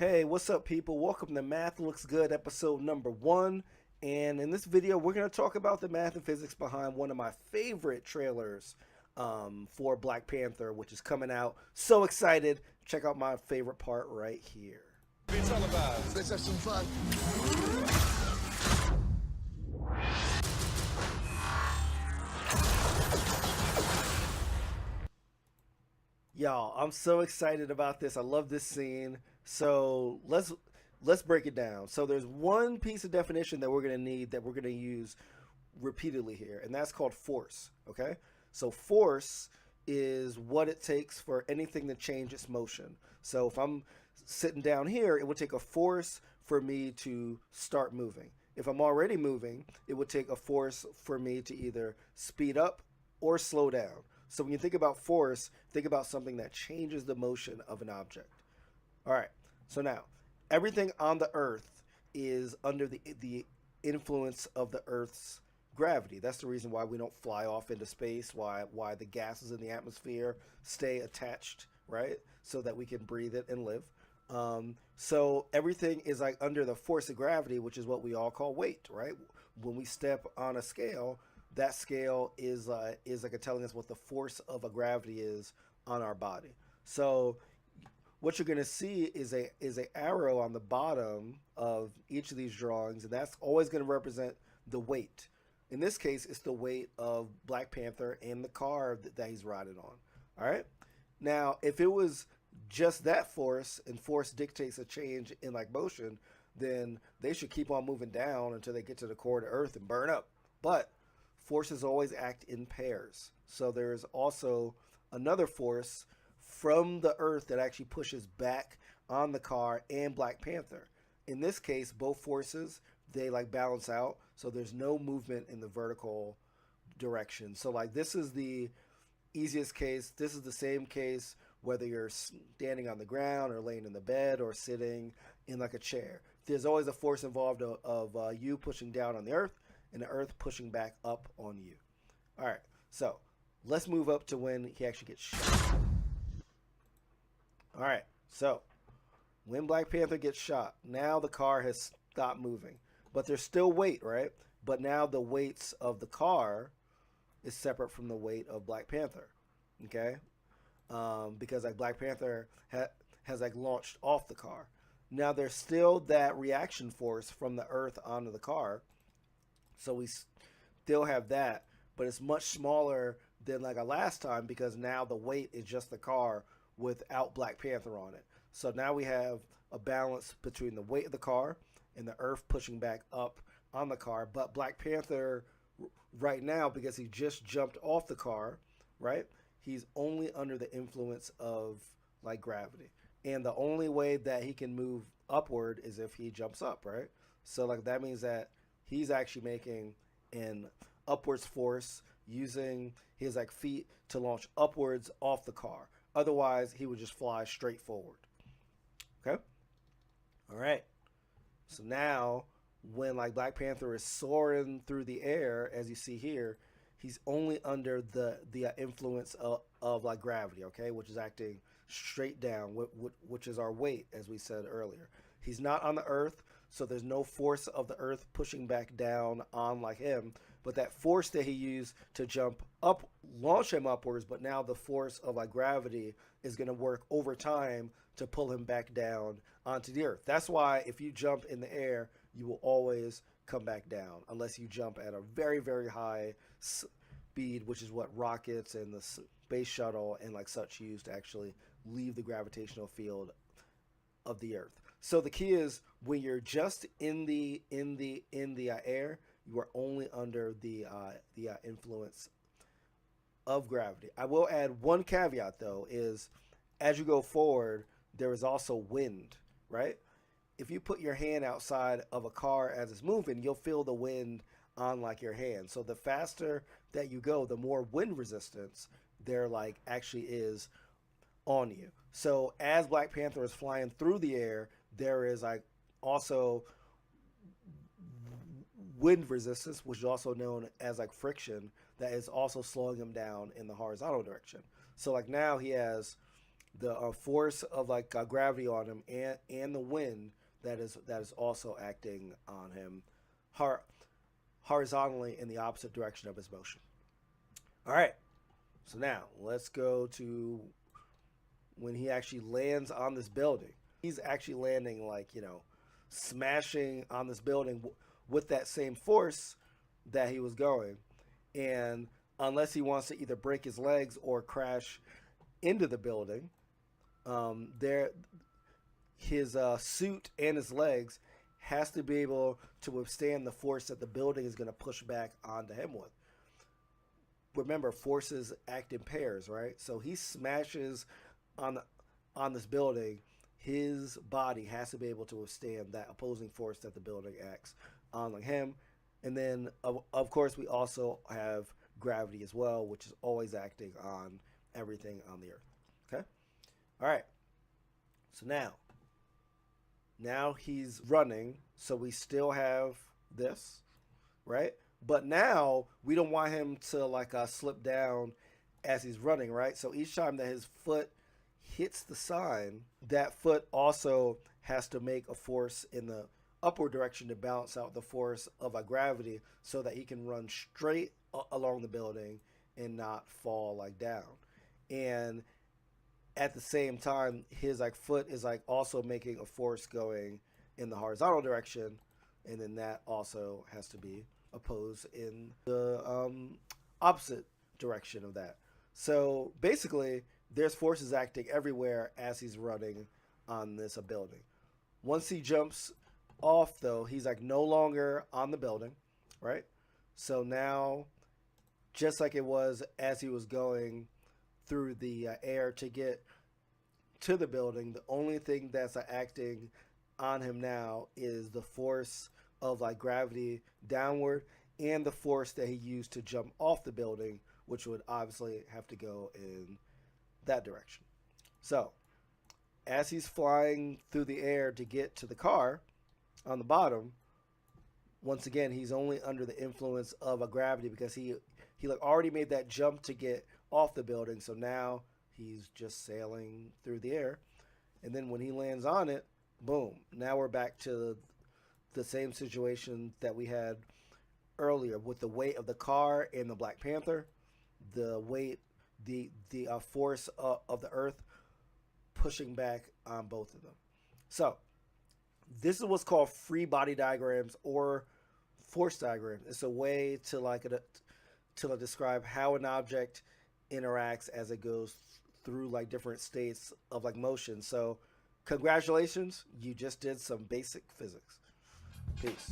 Hey, what's up, people? Welcome to Math Looks Good, episode number 1. And in this video, we're going to talk about the math and physics behind one of my favorite trailers for Black Panther, which is coming out. So excited. Check out my favorite part right here. Be televised. Let's have some fun. Y'all, I'm so excited about this. I love this scene. So let's break it down. So there's one piece of definition that we're going to need that we're going to use repeatedly here, and that's called force. Okay, so force is what it takes for anything to change its motion. So if I'm sitting down here, it would take a force for me to start moving. If I'm already moving, it would take a force for me to either speed up or slow down. So when you think about force, think about something that changes the motion of an object. All right, so now everything on the earth is under the influence of the earth's gravity. That's the reason why we don't fly off into space, why the gases in the atmosphere stay attached, right? So that we can breathe it and live. So everything is like under the force of gravity, which is what we all call weight, right? When we step on a scale, that scale is like telling us what the force of a gravity is on our body. So what you're going to see is a arrow on the bottom of each of these drawings, and that's always going to represent the weight. In this case, it's the weight of Black Panther and the car that he's riding on. All right. Now, if it was just that force, and force dictates a change in like motion, then they should keep on moving down until they get to the core of the earth and burn up. But forces always act in pairs. So there's also another force from the earth that actually pushes back on the car and Black Panther. In this case, both forces, they like balance out, so there's no movement in the vertical direction. So like this is the easiest case. This is the same case whether you're standing on the ground or laying in the bed or sitting in like a chair. There's always a force involved of you pushing down on the earth and the earth pushing back up on you. All right, so let's move up to when he actually gets shot. All right, so when Black Panther gets shot, now the car has stopped moving, but there's still weight, right? But now the weights of the car is separate from the weight of Black Panther, okay? Because like Black Panther has like launched off the car. Now there's still that reaction force from the earth onto the car, so we still have that, but it's much smaller than like a last time because now the weight is just the car without Black Panther on it. So now we have a balance between the weight of the car and the earth pushing back up on the car. But Black Panther right now, because he just jumped off the car, right? He's only under the influence of like gravity. And the only way that he can move upward is if he jumps up, right? So like that means that he's actually making an upwards force using his like feet to launch upwards off the car. Otherwise, he would just fly straight forward. Okay? All right. So now, when like Black Panther is soaring through the air, as you see here, he's only under the influence of like gravity, okay, which is acting straight down, which is our weight, as we said earlier. He's not on the earth, so there's no force of the earth pushing back down on like him, but that force that he used to jump up launch him upwards, but now the force of like gravity is going to work over time to pull him back down onto the earth. That's why if you jump in the air, you will always come back down unless you jump at a very, very high speed, which is what rockets and the space shuttle and like such use to actually leave the gravitational field of the earth. So the key is when you're just in the air, you are only under the influence of gravity. I will add one caveat though, is as you go forward, there is also wind, right? If you put your hand outside of a car as it's moving, you'll feel the wind on like your hand. So the faster that you go, the more wind resistance there like actually is on you. So as Black Panther is flying through the air, there is like also wind resistance, which is also known as like friction, that is also slowing him down in the horizontal direction. So like now he has the force of like gravity on him and the wind that is also acting on him horizontally in the opposite direction of his motion. All right. So now let's go to when he actually lands on this building. He's actually landing like, smashing on this building with that same force that he was going. And unless he wants to either break his legs or crash into the building, there his suit and his legs has to be able to withstand the force that the building is going to push back onto him with. Remember, forces act in pairs, right? So he smashes on this building. His body has to be able to withstand that opposing force that the building acts on like him. And then, of course, we also have gravity as well, which is always acting on everything on the earth. Okay? All right. So now he's running. So we still have this, right? But now we don't want him to like slip down as he's running, right? So each time that his foot hits the sign, that foot also has to make a force in the upward direction to balance out the force of a gravity so that he can run straight along the building and not fall like down. And at the same time, his like foot is like also making a force going in the horizontal direction, and then that also has to be opposed in the opposite direction of that. So basically, there's forces acting everywhere as he's running on this building. Once he jumps off, though, he's like no longer on the building, right? So now, just like it was as he was going through the air to get to the building, the only thing that's acting on him now is the force of like gravity downward and the force that he used to jump off the building, which would obviously have to go in that direction. So as he's flying through the air to get to the car on the bottom, once again he's only under the influence of a gravity because he like already made that jump to get off the building. So now he's just sailing through the air, and then when he lands on it, boom, now we're back to the same situation that we had earlier with the weight of the car and the Black Panther, the weight, the force of the earth pushing back on both of them. So this is what's called free body diagrams or force diagrams. It's a way to describe how an object interacts as it goes through like different states of like motion. So congratulations, you just did some basic physics. Peace.